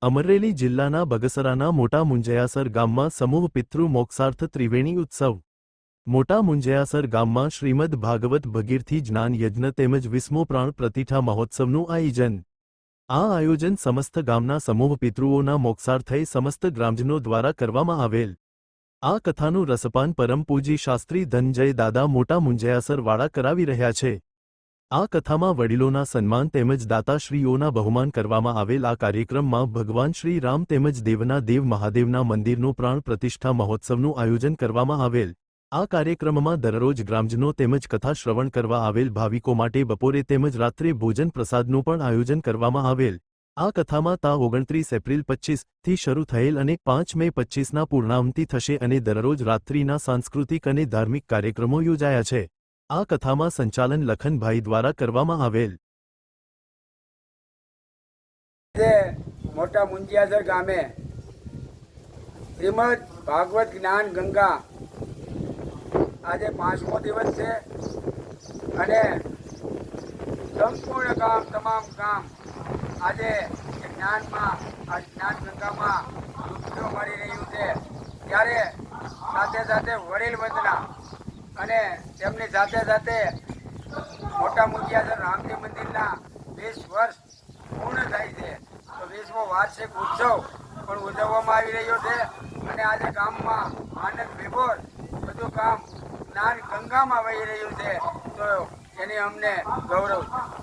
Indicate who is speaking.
Speaker 1: અમરેલી જિલ્લાના બગસરાના મોટા મુંજયાસર ગામમાં સમૂહ પિતૃ મોક્ષાર્થ ત્રિવેણી ઉત્સવ. મોટા મુંજયાસર ગામમાં શ્રીમદ ભાગવત ભગીરથી જ્ઞાન યજ્ઞ તેમજ 20મો પ્રાણ પ્રતિષ્ઠા મહોત્સવનું આયોજન. આ આયોજન સમસ્ત ગામના સમૂહ પિતૃઓના મોક્ષાર્થે સમસ્ત ગ્રામજનો દ્વારા કરવામાં આવેલ. આ કથાનું રસપાન પરમ પૂજી શાસ્ત્રી ધનંજય દાદા મોટા મુંજયાસર વાળા કરાવી રહ્યા છે. આ કથામાં વડીલોના સન્માન તેમજ દાતાશ્રીઓના બહુમાન કરવામાં આવેલ. આ કાર્યક્રમમાં ભગવાન શ્રી રામ તેમજ દેવના દેવ મહાદેવના મંદિરનો પ્રાણ પ્રતિષ્ઠા મહોત્સવનું આયોજન કરવામાં આવેલ. આ કાર્યક્રમમાં દરરોજ ગ્રામજનો તેમજ કથા શ્રવણ કરવા આવેલ ભાવિકો માટે બપોરે તેમજ રાત્રે ભોજન પ્રસાદનું પણ આયોજન કરવામાં આવેલ. આ કથામાં તા 29 એપ્રિલ 25થી શરૂ થયેલ અને 5 મે 25ના પૂર્ણાહુતિ થશે અને દરરોજ રાત્રિના સાંસ્કૃતિક અને ધાર્મિક કાર્યક્રમો યોજાયા છે. આ કથામાં સંચાલન લખનભાઈ દ્વારા કરવામાં આવેલ.
Speaker 2: મોટા મુંજિયાસર ગામે શ્રીમદ ભાગવત જ્ઞાન ગંગા આજે 5મો દિવસ છે અને સંપૂર્ણ ગામ તમામ ગામ આજે જ્ઞાનમાં આ જ્ઞાન ગંગામાં ડૂબકીઓ મારી રહ્યું છે. ત્યારે સાથે સાથે વડીલ વંદના અને તેમની સાથે સાથે મોટા મુંજિયાસર રામજી મંદિરના 20 વર્ષ પૂર્ણ થાય છે. તો 20મો વાર્ષિક ઉત્સવ પણ ઉજવવામાં આવી રહ્યો છે અને આજે ગામમાં આનંદ વિભોર બધું કામ જ્ઞાન ગંગામાં વહી રહ્યું છે. તો એની અમને ગૌરવ છે.